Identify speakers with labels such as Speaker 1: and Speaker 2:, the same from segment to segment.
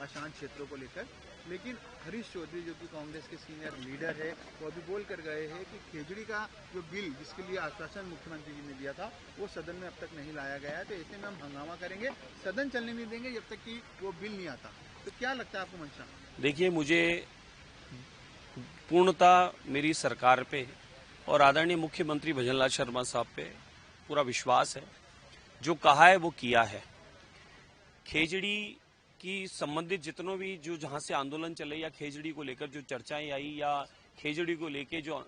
Speaker 1: अशांत क्षेत्रों को लेकर। लेकिन हरीश चौधरी जो कि कांग्रेस के सीनियर लीडर है, वो अभी बोल कर गए हैं कि खेजड़ी का जो बिल जिसके लिए आश्वासन मुख्यमंत्री जी ने दिया था वो सदन में अब तक नहीं लाया गया है, तो ऐसे में हम हंगामा करेंगे, सदन चलने नहीं देंगे जब तक कि वो बिल नहीं आता। तो क्या लगता है आपको मंशा?
Speaker 2: देखिए, मुझे पूर्णतः मेरी सरकार पे और आदरणीय मुख्यमंत्री भजनलाल शर्मा साहब पे पूरा विश्वास है। जो कहा है वो किया है। खेजड़ी की संबंधित जितनों भी जो जहां से आंदोलन चले या खेजड़ी को लेकर जो चर्चाएं आई या खेजड़ी को लेकर जो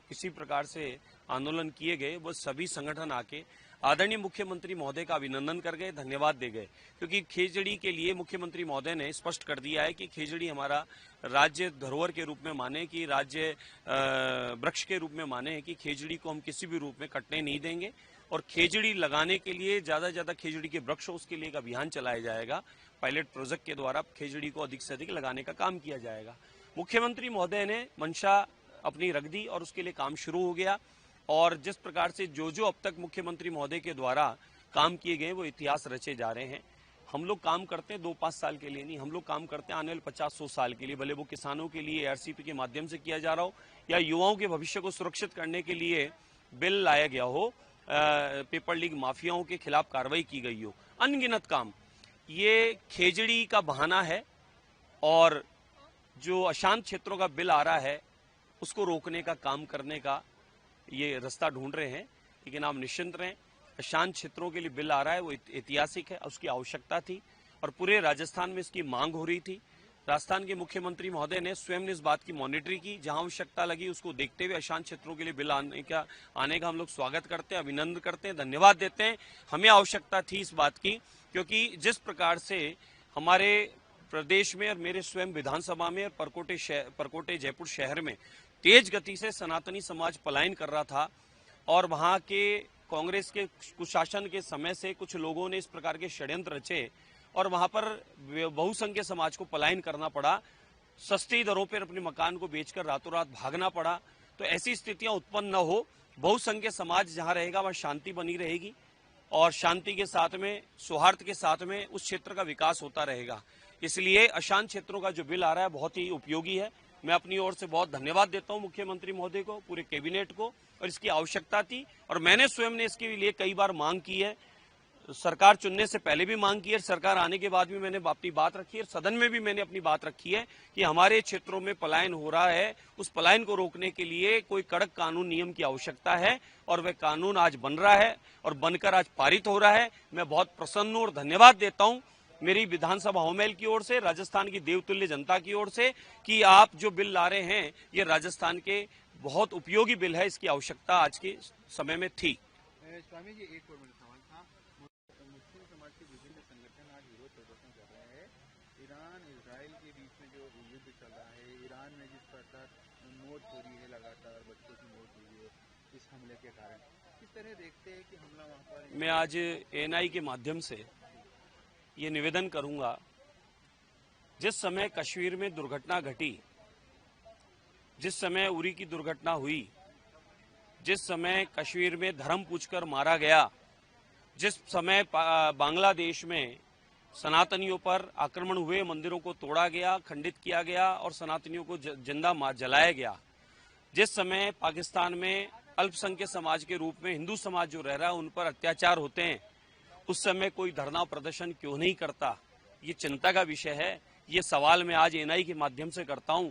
Speaker 2: किसी प्रकार से आंदोलन किए गए, वो सभी संगठन आके आदरणीय मुख्यमंत्री महोदय का अभिनंदन कर गए, धन्यवाद दे गए। क्योंकि खेजड़ी के लिए मुख्यमंत्री महोदय ने स्पष्ट कर दिया है कि खेजड़ी हमारा राज्य धरोहर के रूप में माने, कि राज्य वृक्ष के रूप में माने, कि खेजड़ी को हम किसी भी रूप में कटने नहीं देंगे और खेजड़ी लगाने के लिए ज्यादा से ज्यादा खेजड़ी के वृक्ष उसके लिए एक अभियान चलाया जाएगा। पायलट प्रोजेक्ट के द्वारा खेजड़ी को अधिक से अधिक लगाने का काम किया जाएगा। मुख्यमंत्री महोदय ने मंशा अपनी रख दी और उसके लिए काम शुरू हो गया। और जिस प्रकार से जो अब तक मुख्यमंत्री महोदय के द्वारा काम किए गए वो इतिहास रचे जा रहे हैं। हम लोग काम करते हैं 2-5 साल के लिए नहीं, हम लोग काम करते हैं आने वाले 50-100 साल के लिए। भले वो किसानों के लिए ARCP के माध्यम से किया जा रहा हो या युवाओं के भविष्य को सुरक्षित करने के लिए बिल लाया गया हो, पेपर लीग माफियाओं के खिलाफ कार्रवाई की गई हो, अनगिनत काम। ये खेजड़ी का बहाना है और जो अशांत क्षेत्रों का बिल आ रहा है उसको रोकने का काम करने का ये रास्ता ढूंढ रहे हैं। लेकिन आप निश्चिंत रहें, अशांत क्षेत्रों के लिए बिल आ रहा है वो ऐतिहासिक है, उसकी आवश्यकता थी और पूरे राजस्थान में इसकी मांग हो रही थी। राजस्थान के मुख्यमंत्री महोदय ने स्वयं ने इस बात की मॉनिटरिंग की, जहां आवश्यकता लगी उसको देखते हुए अशांत क्षेत्रों के लिए बिल आने का हम लोग स्वागत करते हैं, अभिनंदन करते हैं, धन्यवाद देते हैं। हमें आवश्यकता थी इस बात की, क्योंकि जिस प्रकार से हमारे प्रदेश में और मेरे स्वयं विधानसभा में और परकोटे जयपुर शहर में तेज गति से सनातनी समाज पलायन कर रहा था और वहां के कांग्रेस के कुशासन के समय से कुछ लोगों ने इस प्रकार के षड्यंत्र रचे और वहां पर बहुसंख्य समाज को पलायन करना पड़ा। सस्ती दरों पर अपने मकान को बेचकर रातों रात भागना पड़ा। तो ऐसी स्थितियां उत्पन्न न हो, बहुसंख्य समाज जहां रहेगा वहां शांति बनी रहेगी और शांति के साथ में, सौहार्द के साथ में उस क्षेत्र का विकास होता रहेगा। इसलिए अशांत क्षेत्रों का जो बिल आ रहा है बहुत ही उपयोगी है। मैं अपनी ओर से बहुत धन्यवाद देता हूं मुख्यमंत्री महोदय को, पूरे कैबिनेट को, और इसकी आवश्यकता थी और मैंने स्वयं ने इसके लिए कई बार मांग की है। सरकार चुनने से पहले भी मांग की है, सरकार आने के बाद भी मैंने अपनी बात रखी है, सदन में भी मैंने अपनी बात रखी है कि हमारे क्षेत्रों में पलायन हो रहा है, उस पलायन को रोकने के लिए कोई कड़क कानून नियम की आवश्यकता है और वह कानून आज बन रहा है और बनकर आज पारित हो रहा है। मैं बहुत प्रसन्न हूं और धन्यवाद देता हूं मेरी विधानसभा होमेल की ओर से, राजस्थान की देवतुल्य जनता की ओर से, कि आप जो बिल ला रहे हैं ये राजस्थान के बहुत उपयोगी बिल है, इसकी आवश्यकता आज के समय में थी।
Speaker 1: स्वामी जी, एक और सवाल था। मुस्लिम समाज के विभिन्न संगठन आज विरोध प्रदर्शन कर रहे हैं। ईरान इजराइल के बीच में जो युद्ध चल रहा है, ईरान में जिस प्रकार मौत हो रही है, लगातार बच्चों की मौत हुई है इस हमले के कारण, किस तरह देखते हैं कि हमला वहां पर?
Speaker 2: मैं आज ANI के माध्यम से ये निवेदन करूंगा, जिस समय कश्मीर में दुर्घटना घटी, जिस समय उरी की दुर्घटना हुई, जिस समय कश्मीर में धर्म पूछकर मारा गया, जिस समय बांग्लादेश में सनातनियों पर आक्रमण हुए, मंदिरों को तोड़ा गया, खंडित किया गया और सनातनियों को जिंदा जलाया गया, जिस समय पाकिस्तान में अल्पसंख्यक समाज के रूप में हिंदू समाज जो रह रहा है उन पर अत्याचार होते हैं, उस समय कोई धरना प्रदर्शन क्यों नहीं करता? ये चिंता का विषय है। ये सवाल मैं आज ANI के माध्यम से करता हूं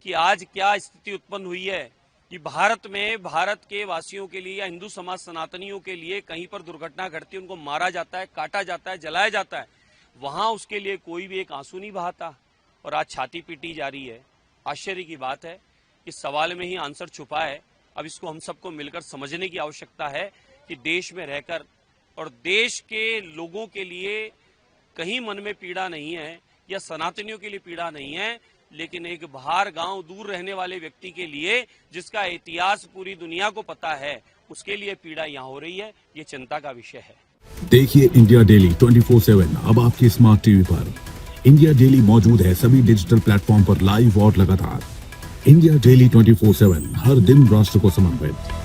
Speaker 2: कि आज क्या स्थिति उत्पन्न हुई है कि भारत में भारत के वासियों के लिए या हिंदू समाज सनातनियों के लिए कहीं पर दुर्घटना घटती है, उनको मारा जाता है, काटा जाता है, जलाया जाता है, वहां उसके लिए कोई भी एक आंसू नहीं बहाता और आज छाती पीटी जा रही है। आश्चर्य की बात है, इस सवाल में ही आंसर छुपा है। अब इसको हम सबको मिलकर समझने की आवश्यकता है कि देश में रहकर और देश के लोगों के लिए कहीं मन में पीड़ा नहीं है या सनातनियों के लिए पीड़ा नहीं है, लेकिन एक बाहर गांव दूर रहने वाले व्यक्ति के लिए जिसका इतिहास पूरी दुनिया को पता है, उसके लिए पीड़ा यहाँ हो रही है। ये चिंता का विषय है।
Speaker 3: देखिए इंडिया डेली 24/7 अब आपकी स्मार्ट टीवी पर। इंडिया डेली मौजूद है सभी डिजिटल प्लेटफॉर्म पर लाइव और लगातार। इंडिया डेली 24/7 हर दिन राष्ट्र को समर्पित।